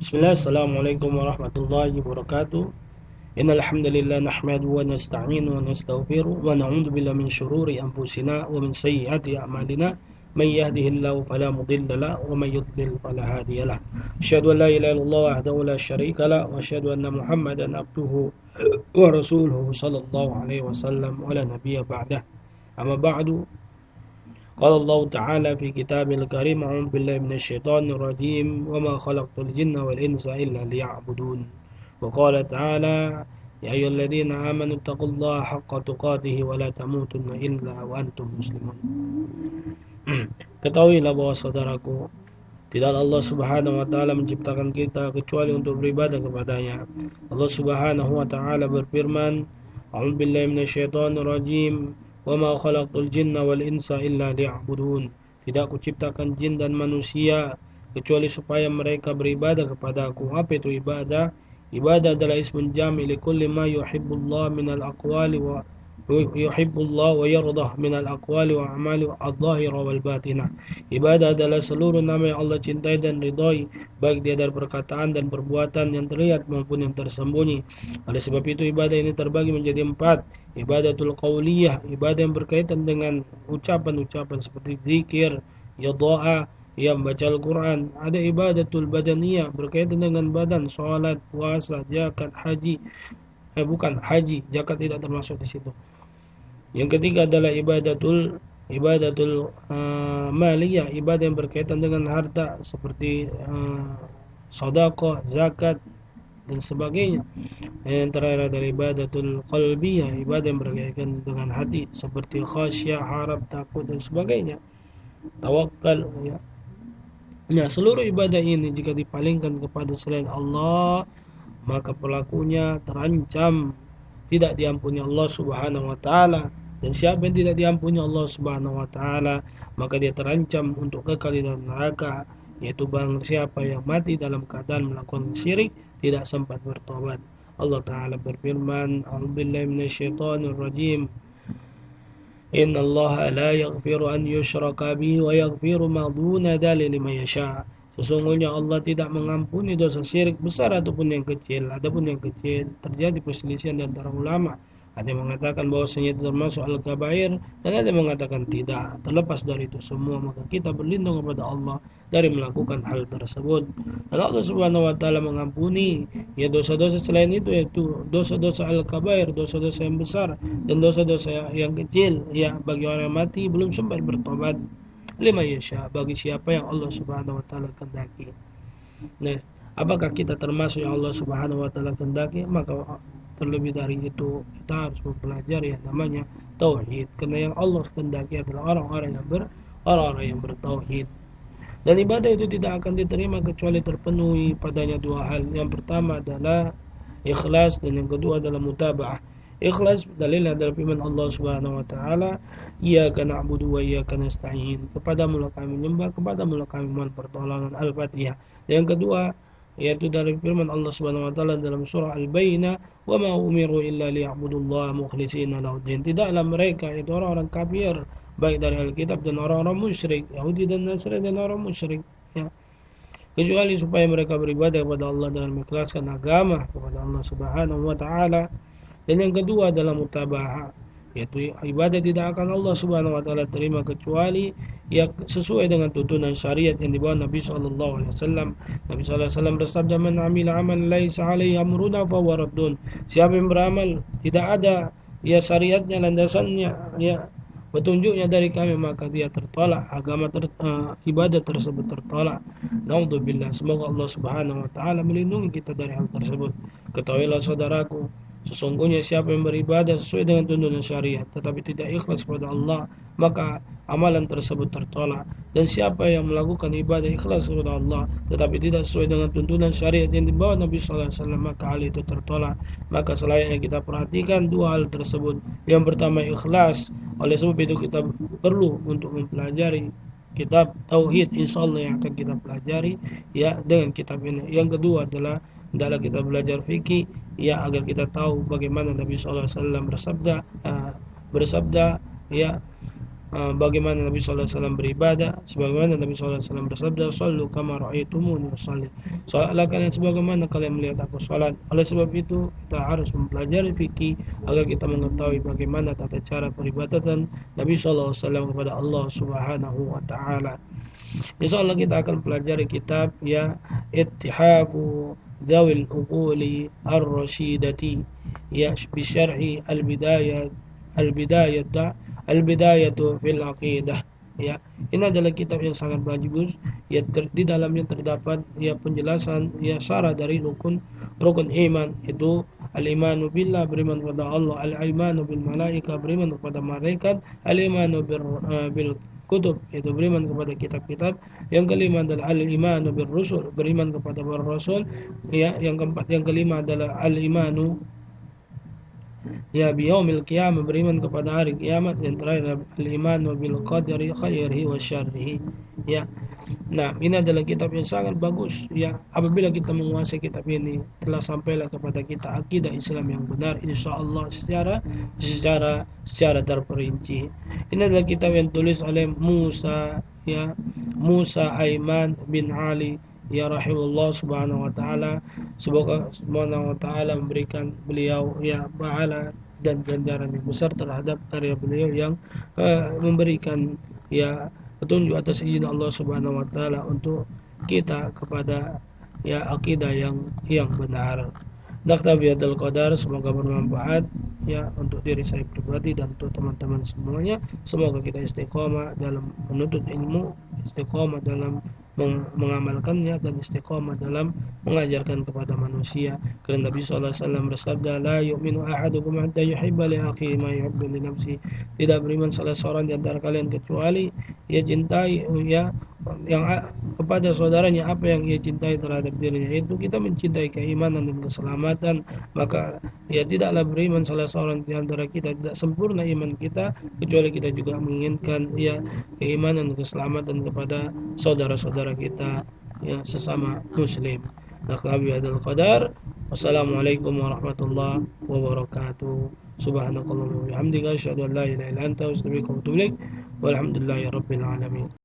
Bismillah, Assalamualaikum warahmatullahi wabarakatuh. Innal hamdalillah nahmaduhu wa nasta'inu wa nastaghfiruh wa na'udzu billahi min shururi anfusina wa min sayyiati a'malina. Man yahdihillahu fala mudilla lahu wa man yudlil fala hadiya lahu. Asyhadu an la ilaha illallah wahdahu la syarika lahu wa asyhadu anna Muhammadan abduhu wa rasuluhu sallallahu alaihi wasallam wa la nabiyya ba'dah. Amma ba'du. قال الله تعالى في كتابه الكريم أعوذ بالله من الشيطان الرجيم وما خلقت الجن والإنس إلا ليعبدون وقال تعالى يا أيها الذين آمنوا اتقوا الله حق تقاته ولا تموتن إلا وأنتم مسلمون. Ketahuilah bahwa saudaraku, tidak Allah Subhanahu wa taala menciptakan kita kecuali untuk beribadah kepadanya. Allah Subhanahu wa taala berfirman, A'udzu billahi minasyaitonir rajim, wa ma khalaqtul jinna wal insa illa liya'budun. Tidak kuciptakan jin dan manusia kecuali supaya mereka beribadah kepadaku. Apa itu ibadah? Ibadah adalah ismun jami' li kulli ma yuhibbullah minal aqwali wa yuhibbullah wa yardah minal aqwali wa a'mali adh-dhahira wal batinah. Ibadah adalah seluruh nama yang Allah cintai dan ridhai, baik dia dari perkataan dan perbuatan yang terlihat maupun yang tersembunyi. Oleh sebab itu ibadah ini terbagi menjadi 4. Ibadatul qauliyah, ibadah yang berkaitan dengan ucapan-ucapan seperti zikir, ya doa, ya membaca Al-Quran. Ada ibadatul badaniyah, berkaitan dengan badan, salat, puasa, zakat, haji. Bukan haji, zakat tidak termasuk di situ. Yang ketiga adalah ibadatul maliyah, ibadah yang berkaitan dengan harta seperti sedekah, zakat dan sebagainya. Yang terakhir adalah ibadatul qalbiyah, ibadah yang berkaitan dengan hati seperti khasyah, harap, takut dan sebagainya. Tawakal, ya. Nah, seluruh ibadah ini jika dipalingkan kepada selain Allah, maka pelakunya terancam tidak diampuni Allah Subhanahu wa taala. Dan siapa yang tidak diampuni Allah Subhanahu wa taala, maka dia terancam untuk kekal di dalam neraka, yaitu barang siapa yang mati dalam keadaan melakukan syirik tidak sempat bertobat. Allah taala berfirman, A'udzubillahi minasyaitonir rajim. Innallaha la yaghfiru an yushraka bihi wa yaghfiru ma duna dzalika liman yasha. Sesungguhnya Allah tidak mengampuni dosa syirik besar ataupun yang kecil. Adapun yang kecil terjadi perselisihan di antara ulama. Ada yang mengatakan bahwasanya itu termasuk al-kabair dan ada yang mengatakan tidak. Terlepas dari itu semua, maka kita berlindung kepada Allah dari melakukan hal tersebut. Dan Allah Subhanahu wa taala mengampuni ya dosa-dosa selain itu, yaitu dosa-dosa al-kabair, dosa-dosa yang besar dan dosa-dosa yang kecil ya bagi orang yang mati belum sempat bertobat. Lima yasha, bagi siapa yang Allah Subhanahu wa taala kehendaki. Nah, apakah kita termasuk yang Allah Subhanahu wa taala kehendaki? Maka terlebih dari itu kita harus mempelajari yang namanya tauhid, karena yang Allah kehendaki adalah orang-orang yang bertauhid. Dan ibadah itu tidak akan diterima kecuali terpenuhi padanya dua hal. Yang pertama adalah ikhlas dan yang kedua adalah mutaba'ah. Ikhlas dalilnya adalah firman Allah Subhanahu wa taala, iyyaka na'budu wa iyyaka nasta'in. Kepadamu lah kami menyembah, kepadamu lah kami mohon pertolongan. Al-Fatihah. Yang kedua yaitu dari firman Allah Subhanahu wa taala dalam surah Al-Bayyinah, wa ma umiru illa liya'budullaha mukhlishina lahuddin. Tidaklah mereka, itu orang-orang kafir, baik dari Alkitab dan orang-orang musyrik, Yahudi dan Nasrani dan orang musyrik, ya, kecuali supaya mereka beribadah kepada Allah dan mengikhlaskan agama kepada Allah Subhanahu wa taala. Dan yang kedua adalah mutaba'ah, yaitu ibadah tidak akan Allah Subhanahu wa taala terima kecuali yang sesuai dengan tuntunan syariat yang dibawa Nabi sallallahu alaihi wasallam. Nabi sallallahu alaihi wasallam bersabda, "Man 'amila 'amalan laisa 'alaihi amruna fa huwa raddun." Siapa yang beramal tidak ada ya syariatnya, landasannya, ya petunjuknya dari kami, maka dia tertolak, ibadah tersebut tertolak. Naudzubillah. Semoga Allah Subhanahu wa taala melindungi kita dari hal tersebut. Ketahuilah saudaraku, sesungguhnya siapa yang beribadah sesuai dengan tuntunan syariat tetapi tidak ikhlas kepada Allah, maka amalan tersebut tertolak. Dan siapa yang melakukan ibadah ikhlas kepada Allah tetapi tidak sesuai dengan tuntunan syariat yang dibawa Nabi sallallahu alaihi wasallam, maka hal itu tertolak. Maka selayaknya kita perhatikan dua hal tersebut. Yang pertama ikhlas. Oleh sebab itu kita perlu untuk mempelajari kitab tauhid, insyaallah yang akan kita pelajari ya dengan kitab ini. Yang kedua adalah hendaklah kita belajar fikih ya agar kita tahu bagaimana Nabi sallallahu alaihi wasallam bersabda ya bagaimana Nabi SAW beribadah, sebagaimana Nabi SAW bersabda, "Shallu kama ra'aitumuni usalli." Salatlah kalian sebagaimana kalian melihat aku salat. Oleh sebab itu, kita harus mempelajari fikih agar kita mengetahui bagaimana tata cara peribadatan Nabi SAW kepada Allah Subhanahu wa taala. Insyaallah kita akan pelajari kitab ya Ittihafu Dzawil Uquli Ar-Rasyidati ya bisyarhi Al-Bidayah Al-Bidayatu fil Aqidah. Ya, ini adalah kitab yang sangat bagus. Ya, di dalamnya terdapat ya penjelasan ya syarat dari rukun iman, itu al-imanu billah, beriman kepada Allah, al-imanu bil malaika, beriman kepada malaikat, al-imanu bil kutub, itu beriman kepada kitab-kitab. Yang kelima adalah al-imanu bir rusul, beriman kepada para rasul. Ya, yang keempat, yang kelima adalah al-imanu ya biyaumil qiyamah, beriman kepada hari kiamat. Yang terakhir al-imanu bil qadari khairihi wa syarrihi. Ya. Nah, ini adalah kitab yang sangat bagus ya. Apabila kita menguasai kitab ini, telah sampailah kepada kita akidah Islam yang benar, insyaallah secara terperinci. Ini adalah kitab yang tulis oleh Musa ya, Musa Aiman bin Ali ya rahimahullah subhanahu wa taala. Semoga subhanahu wa taala memberikan beliau ya pahala dan ganjaran yang besar terhadap karya beliau yang memberikan ya petunjuk atas izin Allah Subhanahu wa taala untuk kita kepada ya akidah yang benar. Naktabi hadzal qadar, semoga bermanfaat ya untuk diri saya pribadi dan untuk teman-teman semuanya. Semoga kita istiqomah dalam menuntut ilmu, istiqomah dalam mengamalkannya, dan istiqomah dalam mengajarkan kepada manusia. Karena Nabi SAW bersabda, "La yu'minu ahadukum hatta yuhibba li akhihi ma yuhibbu li nafsihi." Tidak beriman salah seorang di antara kalian kecuali ia cintai ya yang kepada saudaranya apa yang ia cintai terhadap dirinya. Itu kita mencintai keimanan dan keselamatan, maka ya tidaklah beriman salah seorang di antara kita, tidak sempurna iman kita kecuali kita juga menginginkan ya keimanan dan keselamatan kepada saudara-saudara kita ya sesama muslim. Naktabi hadzal qadar. Wassalamualaikum warahmatullahi wabarakatuh. Subhanakallahumma wa bihamdika asyhadu an la ilaha illa anta astaghfiruka wa atubu ilaik. Walhamdulillahirabbil alamin.